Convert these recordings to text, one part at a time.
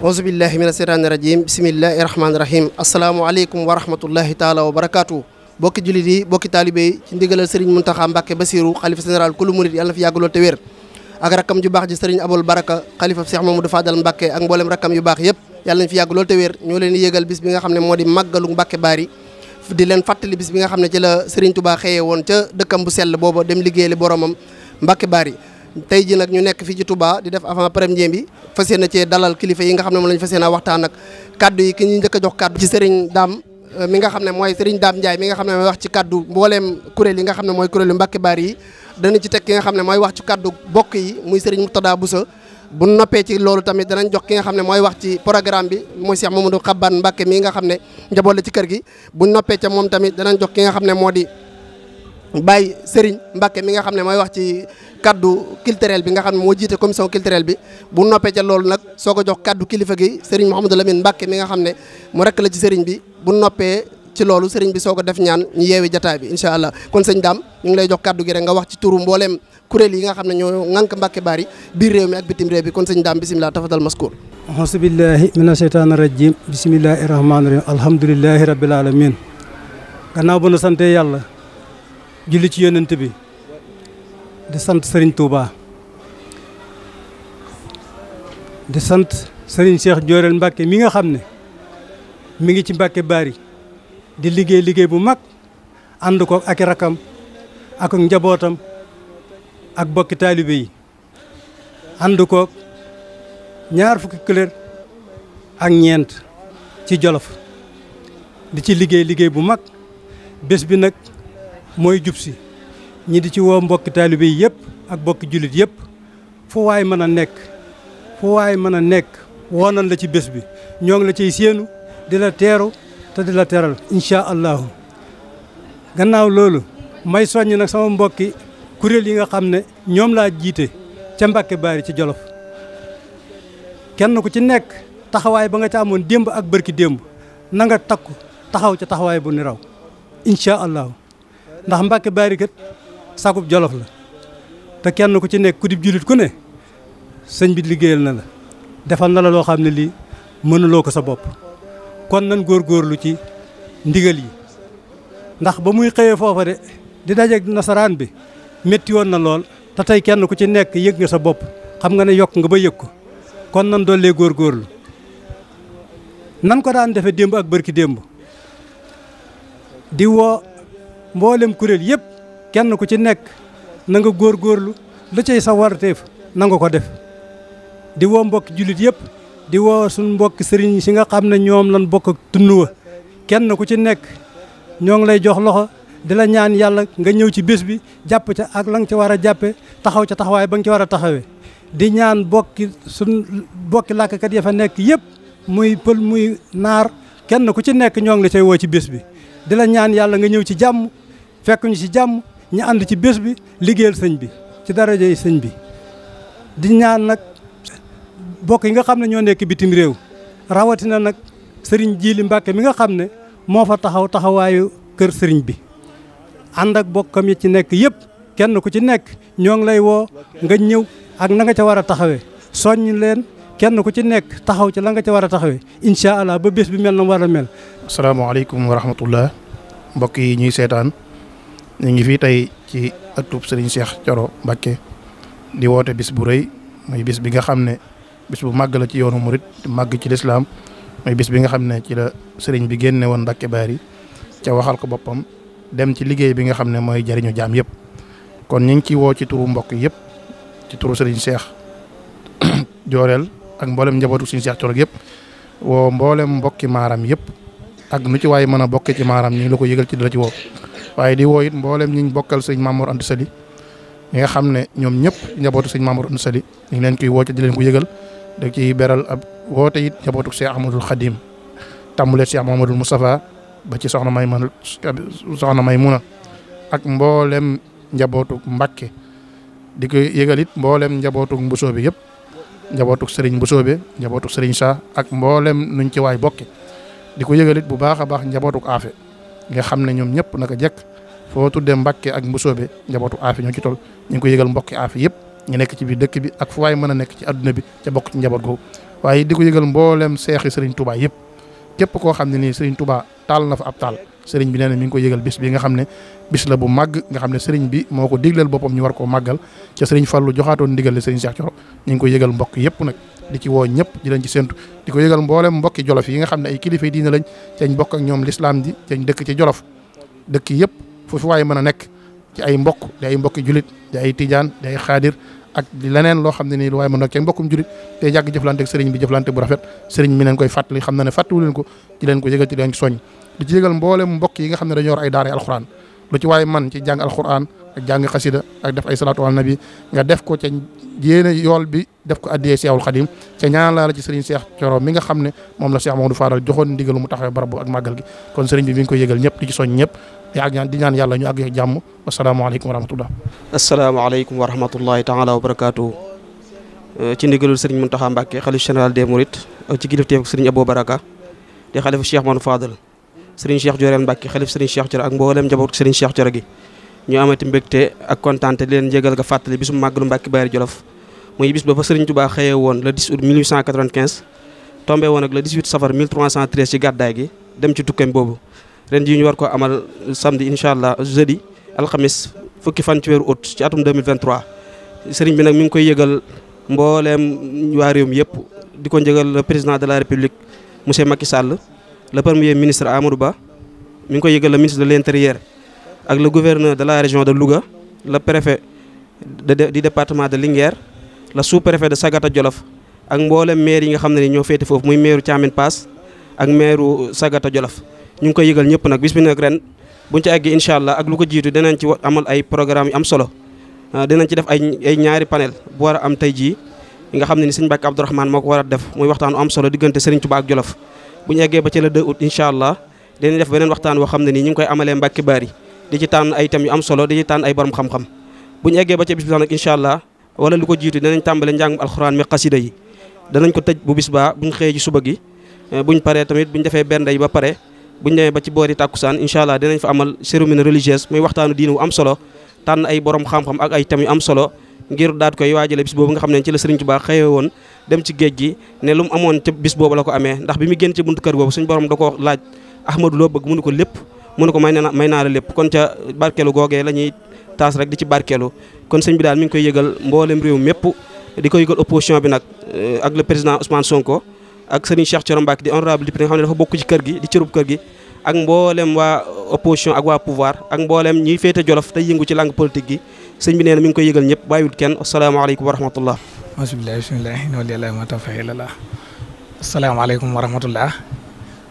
auzubillahi mina seytaani rajim bisimillahi rahmaani rahim asalaamaaleykum wa rahmatullahi taala wa barakaatu bokki jullit yi bokki taalibe yi ci ndigalal sëriñ Muntaxa Mbàkke Basiru xalifa général kulu murit yàlla na fi yàggaloo te wér ak rakkam ju baax ji sëriñ Abul Baraka xalifa Cheikh Mamadou Fadal Mbàkke ak mboolem rakkam yu baax yëpp yàlla nañ fi yàggaloo te wér ñoo leen di yégal bis bi nga xam ne moo di màggalu Mbàkke Baari di leen fàttali bis bi nga xam ne ci la sëriñ Touba xëyee woon ca dëkkam bu sell booba dem liggéeyali boromam Mbàkke Baari tey ji nag ñu nekk fii ci Touba di def avant premier bi fas yéene cee dalal kilifa yi nga xam ne moom lañu fas yéene waxtaan ak kaddu yi ki ñu njëkk a jox kaddu ci Serigne Dame mi nga xam ne mooy Serigne Dame Ndiaye mi nga xam ne mooy wax ci kaddu mbooleem kuréel yi nga xam ne mooy kuréelu Mbàkke Baari yi dana ci teg ki nga xam ne mooy wax ci kaddu bokk yi muy Serigne Murtada Bousso bu noppee ci loolu tamit danañ jox ki nga xam ne mooy wax ci programme bi mooy Cheikh Mamadou Xaban Mbàkke mi nga xam ne njaboot la ci kër gi bu noppee ca moom tamit danañ jox ki nga xam ne moo di Baye Serigne Mbacke mi nga xam ne mooy wax ci kaddu culturel bi nga xam ne moo jiite commission culturelle bi bu noppee ca loolu nag soo ko jox kaddu kilifa gi Serigne Mouhamadou Lamine Mbacke mi nga xam ne mu rekk la ci Serigne bi bu noppee ci loolu Serigne bi soo ko def ñaan ñu yeewi jataay bi incha allah kon sëñ Dame ñu ngi lay jox kaddu gi rek nga wax ci turu mbooleem kuréel yi nga xam ne ñoo ŋànk Mbacke Baari biir réew mi ak bitim réew bi kon sëñ Dame bisimilah tafadal maskur auzu billahi mina sheytaani rajim bisimillahi rahmaani rahim alhamdulilahi rabbil alamin gannaaw bu nu sante yàlla julli ci yonent bi di sant Serigne Touba di sant Serigne Cheikh Jooreel Mbacke mi nga xam ne mi ngi ci Mbacke Baari di liggéey bu mag ànd ko ak rakam ak njabootam ak bokki taalibe yi ànd ko ñaar fukki kër ak ñeent ci Jolof di ci liggéey bu mag bés bi nag mooy jub si ñi di ci woo mbokki taalibe yi yëpp ak mbokki jullit yëpp fu waay mën a nekk woo nañ la ci bés bi ñoo ngi la ciy séenu di la teeru te di la teral incha allahu gannaaw loolu may soññ nag sama mbokki kuréel yi nga xam ne ñoom laa jiite ca Mbàkke Baari ci Jolof kenn ku ci nekk taxawaay ba nga ca amoon démb ak bërki démb na nga takku taxaw ca taxawaay bu ni raw incha allahu ndax Mbàkke Baari kat sagub Jolof la te kenn ku ci nekk ku di jullit ku ne sëñ bi liggéeyal na la defal na la loo xam ne lii mënuloo ko sa bopp kon nan góorgóorlu ci ndigal yi ndax ba muy xëyee foofa de di dajeeg nasaraan bi métti woon na lool te tey kenn ku ci nekk yëg nga sa bopp xam nga ne yokk nga ba yëg ko kon nan dollee góorgóorlu nan ko daan defee démb ak bërki démb di woo mboolem kuréel yëpp kenn ku ci nekk na nga góorgóorlu la cay sa warteef na nga ko def di woo mbokki jullit yëpp di woo suñu mbokki sëriñ si nga xam ne ñoom lan bokk ak tund wa kenn ku ci nekk ñoo ngi lay jox loxo di la ñaan yàlla nga ñëw ci bés bi jàpp ca ak la nga ca war a jàppe taxaw ca taxawaay ba nga ci war a taxawee di ñaan bokki làkkat ya fa nekk yëpp muy pël muy naar kenn ku ci nekk ñoo ngi la cay woo ci bés bi di la ñaan yàlla nga ñëw ci jàmm fekk ñu ci jàmm ñu ànd ci bés bi liggéeyal sëñ bi ci daraja yi sëñ bi di ñaan nag bokk yi nga xam ne ñoo nekk bitim réew rawatina nag sëriñ Jiili Mbàkke mi nga xam ne moo fa taxawaayu kër sëriñ bi ànd ak bokkam yi ci nekk yëpp kenn ku ci nekk ñoo ngi lay woo nga ñëw ak na nga ca war a taxawee soññ leen kenn ku ci nekk taxaw ci la nga ca war a taxawee incha allah ba bés bi mel na war a mel. asalaamaaleykum wa rahmatullah mbokk yi ñuy seetaan ñu ngi fii tey ci ëttub Serigne Cheikh Thioro Mbacke di woote bis bu rëy muy bis bi nga xam ne bis bu màgg la ci yoonu murit màgg ci lislaam muy bis bi nga xam ne ci la Serigne bi génne woon Mbacke Baari ca waxal ko boppam dem ci liggéey bi nga xam ne mooy jariñu jaam yëpp kon ñu ngi ci woo ci turu mbokk yëpp ci turu Serigne Cheikh Jooreel ak mboolem njabootu Serigne Cheikh Thioro yëpp woo mboolem mbokki maaram yëpp ak nu ci waaye mën a bokke ci maaram ñu ngi la ko yëgal ci dala ci woo waaye di woo it mboolem ñi ñu bokkal sëñ Mamour Anta Sali ñi nga xam ne ñoom ñëpp njabootu sëñ Mamour Anta Sali ñu ngi leen koy woo ci di leen ko yëgal da ciy beral ab woote it njabootu Cheikh Ahmadul Khadim tàmmulee Cheikh Mouhamadoul Moustapha ba ci soxna Maymuna ak mboolem njabootu Mbàkke di ko yëgal it mboolem njabootu Mbusoobe yëpp njabootu Serigne Mbusoobe njabootu Serigne Sa ak mboolem nuñ ci waay bokke di ko yëgal it bu baax a baax njabootu Afe nga xam ne ñoom ñëpp naka jekk foo tuddee Mbàkke ak Mbusoobe njabootu Afe ñoo ci toll ñu ngi ko yëgal mbokki Afe yëpp ñu nekk ci biir dëkk bi ak fu waay mën a nekk ci adduna bi ca bokk ci njaboot googu waaye di ko yëgal mboolem seexi Serigne Touba yëpp képp koo xam ne nii Serigne Touba taal na fa ab taal Serigne bi nee na mi ngi ko yëgal bis bi nga xam ne bis la bu màgg nga xam ne Serigne bi moo ko digleel boppam ñu war koo màggal ca Serigne Fallou joxaatoon ndigal le Serigne Cheikh Thioro ñu ngi ko yëgal mbokk yëpp nag di ci woo ñëpp di leen ci séntu di ko yëgal mboolem mbokki Jolof yi nga xam ne ay kilifa diina lañ cañ bokk ak ñoom l'islam ji cañ dëkk ci Jolof dëkk yëpp foofu waaye mën a nekk ci ay mbokk di ay mbokki julit di ay tijaan di ay xaadir ak di leneen loo xam ne nii lu waaye mën a nekk mbokkum julit te yàgg jëflante ak Serigne bi jëflante bu rafet Serigne mi leen koy fàttali xam na ne fàttewu leen ko ci leen ko yëgal ci leen ci soññ di ci yëgal mboolem mbokk yi nga xam ne dañoo yor ay daara alxuraan lu ci waaye man ci jàng alxuraan ak jàng xasida ak def ay salaatu ala nabi nga def ko ca yéene yool bi def ko addiyee Seexul Xadim ca ñaan laa la ci Serigne Cheikh Thioro mi nga xam ne moom la Cheikh Mamadou Faral joxoon ndigalu mu taxawee barab ak màggal gi kon Serigne bi mi ngi koy yëgal ñëpp di ci soñ ñëpp di ñaan yàlla ñu àgg jàmm wasalaamaaleykum wa rahmatullah asalaamaaleykum wa rahmatullahi taala wa barakaatu ci ndigalul Serigne Mountakha Mbacké xalif général des Mourides ak ci kilifteefu Serigne Abou Baraka di xalifu Cheikh Mamadou Fadal Serigne Cheikh Thioro Mbacké xalif Serigne Cheikh Thioro ak mboolem njabootu Serigne Cheikh Thioro gi ñu amati mbégte ak kontaante di leen jégal nga fàttali bisum màggalu Mbàkke Bari Jolof muy bis ba fa Serigne Touba xëyee woon le 10 août 1895 tombé woon ak le 18 safar 1313 ci gàddaay gi dem ci tukkeem boobu ren jii ñu war ko amal samedi incha allah jeudi alxamis fukki fan ci weeru août ci atum 2023 Serigne bi nag mi ngi koy yëgal mbooleem waa réew mi yëpp di ko njëgal le président de la république monsieur Macky Sall le premier ministre Amadou Ba mi ngi koy yëgal le ministre de l'intérieur ak le gouverneur de la région de Louga le préfet du département de Linguère le sous-préfet de Sagata Jolof ak mboolem maire yi nga xam ne ni ñoo féete foofu muy maire Thiamène Pass ak maire Sagata Jolof ñu ngi koy yëgal ñëpp nag bis bi nag ren buñ ci àggee incha allah ak lu ko jiitu dinañ ci amal ay programme yu am solo dinañ ci def ay ñaari panel bu war a am tey jii nga xam ne ni sëñ Mbàkke Abdourahmane moo ko war a def muy waxtaanu am solo diggante Serigne Touba ak Jolof bu ñu eggee ba ci le 2 août incha allah dinañ def beneen waxtaan woo xam ne nii ñu ngi koy amalee Mbàkke Bari di ci tànn ay thèmes yu am solo di ci tànn ay borom xam-xam bu ñu eggee ba ci bis bi sax nag incha allah wala lu ko jiitu dinañ tàmbale njàngum alxuraan mi xasida yi danañ ko tëj bu bis baa buñ xëyee ci suba gi buñ paree tamit buñ defee bernde yi ba pare buñ demee ba ci boori tàkkusaan incha allah dinañ fa amal cérémonie religieuse muy waxtaanu diine wu am solo tànn ay borom xam-xam ak ay thèmes yu am solo ngir daat koy waajale bis boobu nga xam ne ci la Serigne Touba xëyee woon dem ci géej gi ne lu mu amoon ca bis boobu la ko amee ndax bi mu génn ci buntu kër boobu suñ borom da ko laaj Ahmadou loo bëgg mënu ko lépp mënu ko may naa la lépp kon ca barkeelu googee la ñuy taas rek di ci barkeelu kon sëñ bi daal mi ngi koy yëgal mboolem réew mépp di ko yëgal opposition bi nag ak le président Ousmane Sonko ak Serigne Cheikh Thioro Mbacké di honorable député nga xam ne dafa bokk ci kër gi di cërub kër gi ak mboolem waa opposition ak waa pouvoir ak mboolem ñiy féete Jolof tey yëngu ci langue politique gi sëñ bi nee na mi ngi koy yëgal ñëpp bàyyiwul kenn asalaamaaleykum wa rahmatullah bismillahi bismillahi inna lillahi ma tawfiq lillah asalaamaaleykum wa rahmatullah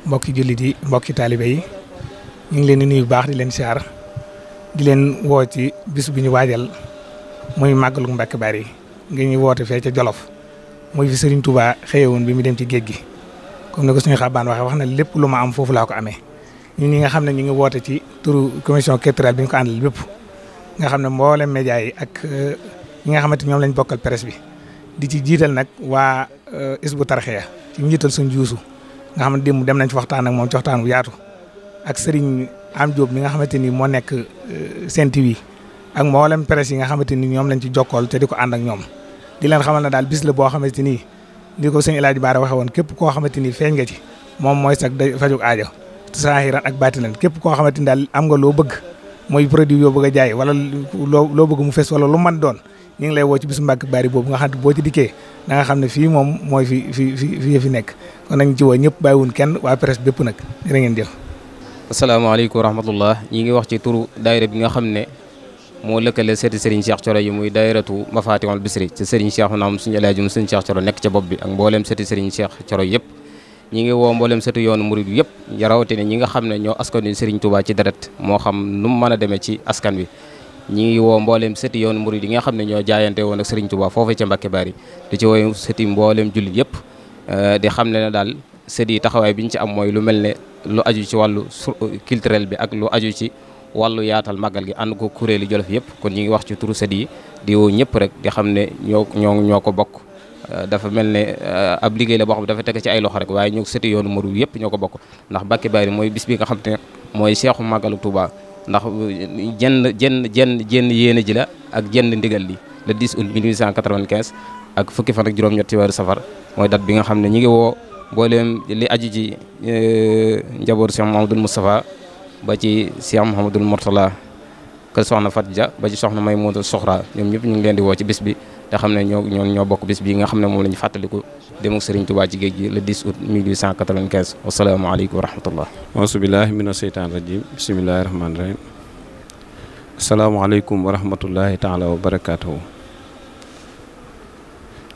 mbokki jullit yi mbokki taalibe yi ñu ngi leen di nuyu bu baax di leen siyaar di leen woo ci bis bi ñu waajal muy màggalu Mbàkke Bari ngi ñu woote fee ca Jolof muy fi Serigne Touba xëye woon bi mu dem ci géej gi comme ni ko suñu xabaan waxee wax na lépp lu ma am foofu laa ko amee ñun ñi nga xam ne ñu ngi woote ci turu commission culturelle bi ñu ko àndal bépp nga xam ne mboolem média yi ak ñi nga xamante ñoom lañ bokkal presse bi di ci jiital nag waa Hizbut Tarqiyyah ci njiital suñ juusu nga xam ne démb dem nañ ci waxtaan ak moom ci waxtaan bu yaatu ak Serigne Am Diop mi nga xamante ni moo nekk Sen TV ak mboolem presse yi nga xamante ni ñoom lañ ci jokkool te di ko ànd ak ñoom di leen xamal ne daal bis la boo xamante ni li ko sëñ El Hadj Baara waxee woon képp koo xamante ni feeñ nga ci moom mooy sax day fajug aajo saahiran ak baatinan képp koo xamante ni daal am nga loo bëgg mooy produit yoo bëgg a jaay wala loo bëgg mu fees wala lu mën doon ñu ngi lay woo ci bisu Mbàkke Bari boobu nga xam ne boo ci dikkee da nga xam ne fii moom mooy fi nekk kon nañ ci woo ñëpp bàyyiwun kenn waa presse bépp nag jërë ngeen jëf. asalaamaaleykum wa rahmatullah ñi ngi wax ci turu daayira bi nga xam ne moo lëkkale seeti Serigne Cheikh Thioro yi muy daayiratu Mafatihul Bichri ci Serigne Cheikh naam suñu El Hadj Serigne Cheikh Thioro nekk ca bopp bi ak mbooleem seeti Serigne Cheikh Thioro yëpp ñi ngi woo mboolem sëtu yoonu murid yëpp rawatina ñi nga xam ne ñoo askan wi Serigne Touba ci deret moo xam nu mu mën a demee ci askan wi ñi ngi woo mboolem sëti yoonu murid yi nga xam ne ñoo jaayante woon ak Serigne Touba foofu ca Mbacke Bari di ci woo sëti mboolem jullit yëpp di xam ne daal sët yi taxawaay bi ñu ci am mooy lu mel ne lu aju ci wàllu culturel bi ak lu aju ci wàllu yaatal màggal gi ànd ko kuréeli Jolof yëpp kon ñi ngi wax ci turu sët yi di woo ñëpp rek di xam ne ñoo ko bokk dafa mel ne ab liggéey la boo xam dafa teg ci ay loxo rek waaye ñoo sëti yoonu murid yëpp ñoo ko bokk ndax Mbacke Bari mooy bis bi nga xam ne mooy seexu màggalu Touba ndax jenn yéene ji la ak jenn ndigal li le 10 août 1895 ak fukki fan ak juróom-ñett ci weeru safar mooy date bi nga xam ne ñi ngi woo mbooleem li aju ci njabootu Cheikh Mouhamadoul Moustapha ba ci Cheikh Mouhamadoul Mourtala kër soxna Fat Dia ba ci soxna Maymoudou Soxra ñoom ñëpp ñu ngi leen di woo ci bis bi te xam ne ñoo bokk bis bi nga xam ne moom la ñu fàttaliku dem ak Serigne Touba ci géej gi le 10 août 1895 wasalaamaaleykum wa rahmatullah auzubillahi mina seytaan rajim bisimillahi rahmaani rahim asalaamaaleykum wa rahmatullahi taala wa barakaatuhu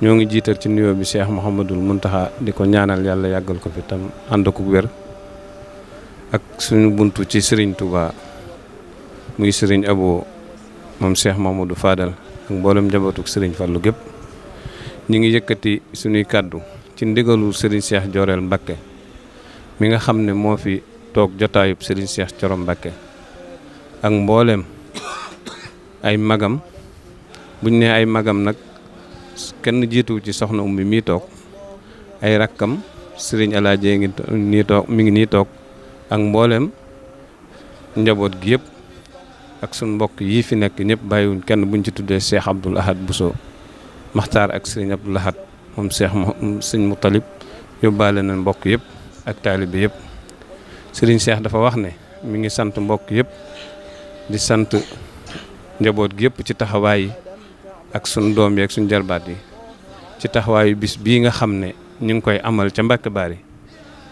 ñoo ngi jiital ci nuyoo bi Cheikh Mouhamadoul Mountakha di ko ñaanal yàlla yàggal ko fi tam ànd ko wér ak suñu buntu ci Serigne Touba muy Serigne Abo moom Cheikh Mamadou Fadal ak mboolem njabootuk Serigne Fallou gépp ñi ngi yëkkati suñuy kàddu ci ndigalu Serigne Cheikh Jorel Mbacké mi nga xam ne moo fi toog jotaayub Serigne Cheikh Thioro Mbacké ak mboolem ay magam buñ ne ay magam nag kenn jiituwu ci soxna ummi mii toog ay rakkam Serigne Alaaji ngi nii toog mi ngi nii toog ak mboolem njaboot gi yëpp ak suñ mbokk yii fi nekk ñëpp bàyyiwuñ kenn buñ ci tuddee Cheikh Abdoul Ahad Bousso Maxtaar ak Serigne Abdoul Ahad moom Serigne Moutalib yóbbaale na mbokk yëpp ak taalibe yëpp Serigne Cheikh dafa wax ne mi ngi sant mbokk yëpp di sant njaboot gi yëpp ci taxawaay yi ak suñ doom yi ak suñ jarbaat yi ci taxawaayu bis bii nga xam ne ñu ngi koy amal ca Mbacke Bari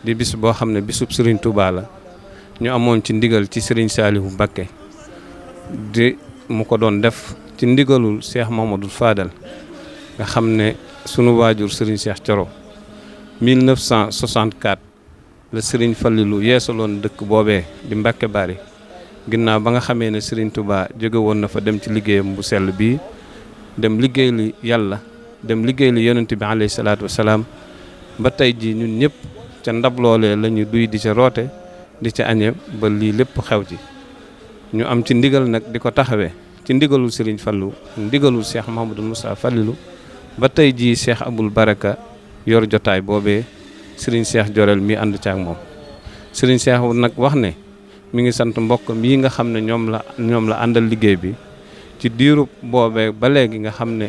di bis boo xam ne bisub Serigne Touba la ñu amoon ci ndigal ci Serigne Saliou Mbacké di mu ko doon def ci ndigalul Cheikh Mamadou Fadal nga xam ne sunu waajur Serigne Cheikh Thioro 1964 la Serigne Fallilou yeesaloon dëkk boobee di Mbacke Bari ginnaaw ba nga xamee ne Serigne Touba jóge woon na fa dem ci liggéeyam bu sell bii dem liggéey li yàlla dem liggéey li yonent bi alayhi salaatu wasalaam ba tey ji ñun ñëpp ca ndab loolee la ñu duy di ca roote di ca añe ba lii lépp xew ci ñu am ci ndigal nag di ko taxawee ci ndigalul Serigne Fallou ndigalul Cheikh Mouhamadoul Moustapha Fallilou ba tey jii Cheikh Aboul Baraka yor jotaay boobee Serigne Cheikh Jorel mi ànd ca ak moom Serigne Cheikh nag wax ne mi ngi sant mbokk mii nga xam ne ñoom la àndal liggéey bi ci diirub boobee ba léegi nga xam ne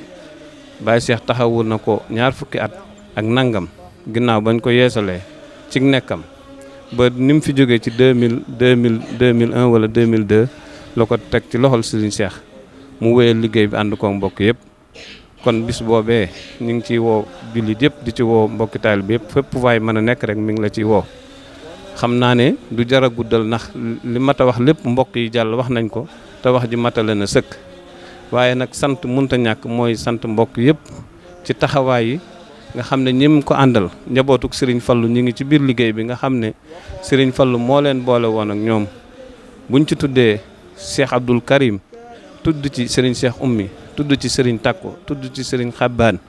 Baye Cheikh taxawul na ko ñaar fukki at ak nangam ginnaaw bañ ko yeesalee ci nekkam ba ni mu fi jógee ci 2001 wala 2002 la ko teg ci loxol Serigne Cheikh mu wéyal liggéey bi ànd ko mbokk yëpp kon bis boobee ñu ngi ciy woo jullit yëpp di ci woo mbokki taalibe bi yëpp fépp waay mën a nekk rek mi ngi la ciy woo xam naa ne du jar a guddal ndax li mat a wax lépp mbokk yi jàll wax nañ ko te wax ji matale na sëkk waaye nag sant munta ñàkk mooy sant mbokk yëpp ci taxawaay yi nga xam ne ñim ko àndal njabootuk Serigne Fallou ñi ngi ci biir liggéey bi nga xam ne Serigne Fallou moo leen boole woon ak ñoom buñ ci tuddee Cheikh Abdoul Karim tudd ci Serigne Cheikh Oumy tudd ci Serigne Takko tudd ci Serigne Xabbaan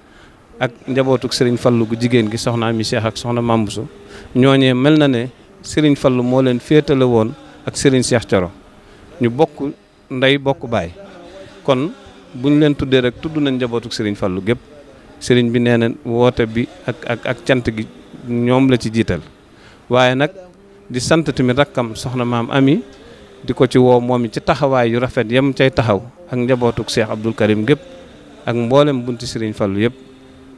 ak njabootuk Serigne Fallou gu jigéen gi soxna mi Cheikh ak soxna Mambuso ñooñee mel na ne Serigne Fallou moo leen féetale woon ak Serigne Cheikh Thioro ñu bokk ndey bokk baay kon buñ leen tuddee rek tudd nañ njabootuk Serigne Fallou gépp Serigne bi nee na woote bi ak cant gi ñoom la ci jiital waaye nag di sant tamit rakkam soxna maam Ami di ko ci woo moom ci taxawaay yu rafet yam cay taxaw ak njabootuk Cheikh Abdoul Karim gépp ak mboolem bunti Serigne Fallou yëpp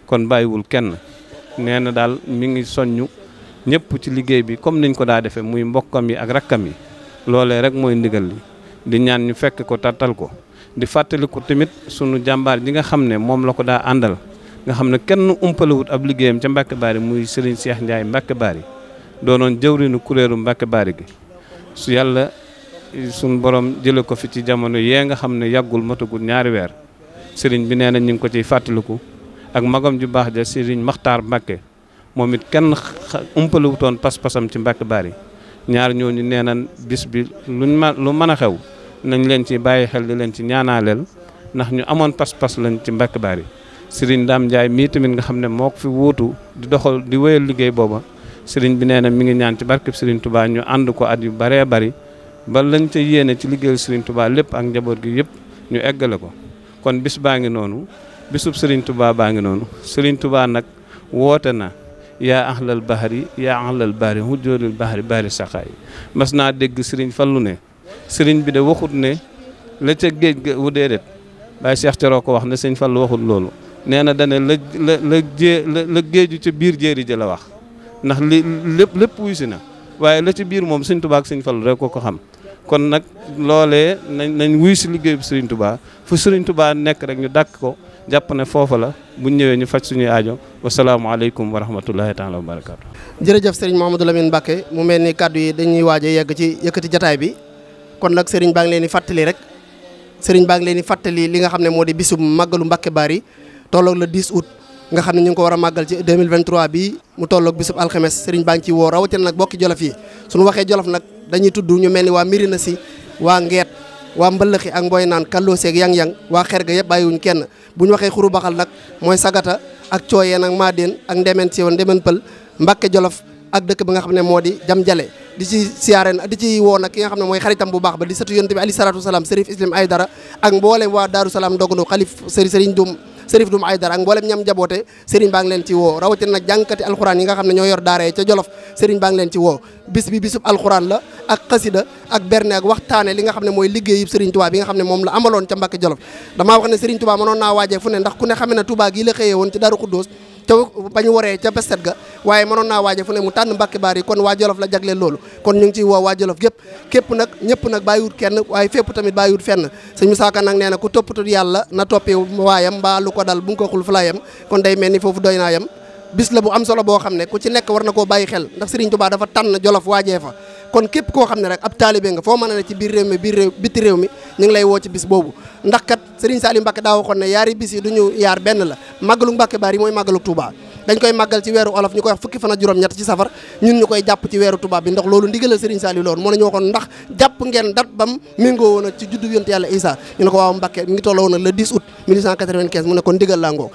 kon bàyyiwul kenn nee na daal mi ngi soññu ñëpp ci liggéey bi comme niñ ko daa defee muy mbokkam yi ak rakkam yi loolee rek mooy ndigal li di ñaan ñu fekk ko tattal ko di fàttaliku tamit sunu jàmbaar ji nga xam ne moom la ko daa àndal nga xam ne kenn umpalewut ab liggéeyam ca Mbacke Bari muy Serigne Cheikh Ndiaye Mbacke Bari doonoon jëwriñu kuréelu Mbacke Bari gi su yàlla sunu borom jële ko fi ci jamono yee nga xam ne yàggul matagul ñaari weer Serigne bi nee na ñu ngi ko ciy fàttaliku ak magam ju baax ja Serigne Makhtar Mbacke moom it kenn umpalewutoon pas-pasam ci Mbàkke Bari ñaar ñooñu nee nañ bis bi lu mën a xew nañ leen ci bàyyi xel di leen ci ñaanaaleel ndax ñu amoon pas-pas lañ ci Mbàkke Bari Serigne Dame Ndiaye mii tamit nga xam ne moo ko fi wuutu di doxal di wéyal liggéey booba Serigne bi nee na mi ngi ñaan ci barkeb Serigne Touba ñu ànd ko at yu baree bari ba lañ ca yéene ci liggéeyal Serigne Touba lépp ak njaboot gi yëpp ñu eggale ko kon bis baa ngi noonu bisub Serigne Touba baa ngi noonu Serigne Touba nag woote na yaa ahlal bahri yaa ahlal bahri hujjoolul bahri bari saxaay mas naa dégg Serigne Fallou ne Serigne bi de waxut ne la ca géej ga wu déedéet Baye Cheikh Thioro ko wax ne Serigne Fallou waxut loolu nee na dane la géeju ca biir jéeri ja la wax ndax li lépp wuy si na waaye la ci biir moom Serigne Touba ak Serigne Fallou rek ko xam kon nag loolee nañ wuy si liggéey bi Serigne Touba fu Serigne Touba nekk rek ñu dàkk ko jàpp ne foofa la buñ ñëwee ñu faj suñuy aajo wasalaamaaleykum wa rahmatullahi taala wa barakaatu. jërëjëf Serigne Mouhamadou Lamine Mbacké mu mel ni kàddu yi dañuy waaj a yegg ci yëkkati jataay bi kon nag Serigne baa ngi leen di fàttali rek Serigne baa ngi leen di fàttali li nga xam ne moo di bisum màggalu Mbàkke Bari tolloog le 10 août nga xam ne ñu ngi ko war a màggal ci 2023 bi mu tolloog bisub alxames Serigne baa ngi ci woo rawatina nag bokki Jolof yi suñu waxee Jolof nag dañuy tudd ñu mel ni waa Mirina Si waa Ngeet waa Mbëllëxi ak Mboy naan Kalloo Seeg yang-yang waa Xerga yëpp bàyyiwuñ kenn bu ñu waxee Xuru Baxal nag mooy Sagata ak Cooyeen ak Maadeen ak Ndemen Siwoon Ndemen Pël Mbàkke Jolof ak dëkk bi nga xam ne moo di Jam Jale di ci siyaare di ci woo nag ki nga xam ne mooy xaritam bu baax ba di sëtu yonent bi alayhi salaatu wasalaam Serif Islam Aydara ak mboolem waa Daaru Salaam Ndogando xalif Serigne Dum Serif Dum Aydara ak mboolem ñam jaboote Serigne baa ngi leen ci woo rawatina nag jàngkati alxuraan yi nga xam ne ñoo yor daara ca Jolof Serigne baa ngi leen ci woo bis bi bisub alxuraan la ak xasida ak berne ak waxtaane li nga xam ne mooy liggéey yëpp Serigne Touba bi nga xam ne moom la amaloon ca Mbàkke Jolof damaa wax ne Serigne Touba mënoon naa waajee fu ne ndax ku ne xam ne Touba gii la xëyee woon ci Daaru Xuddoos te bañu waree ca bestet ga waaye mënoon naa waaje fu ne mu tànn Mbàkke Bari kon waa Jolof la jagleel loolu kon ñu ngi ciy woo waa Jolof gépp képp nag ñëpp nag bàyyiwut kenn waaye fépp tamit bàyyiwut fenn sëñ Musaa Ka nag nee na ku toppatu yàlla na toppi waayam mbaa lu ko dal bu nga ko xul fu la yem kon day mel ni foofu doy naa yem bis la bu am solo boo xam ne ku ci nekk war na koo bàyyi xel ndax Serigne Touba dafa tànn Jolof waajee fa kon képp koo xam ne rek ab taalibe nga foo mën a ne ci biir réew mi biti réew mi ñu ngi lay woo ci bis boobu ndax kat Serigne Saliou Mbacké daa waxoon ne yaari bis yi du ñu yaar benn la màggalu Mbàkke Bari mooy màggalu Touba dañ koy màggal ci weeru olof ñu koy wax fukki fan ak juróom-ñett ci safar ñun ñu koy jàpp ci weeru tubaab bi ndax loolu ndigalal Serigne Saliou loolu moo la ñu waxoon ndax jàpp ngeen dat bam méngoo woon ak ci juddu yonent yàlla Isa ñu ne ko waaw Mbàkke mi ngi tolloo woon le 10 août 1895 mu ne kon ndigal laa ngoo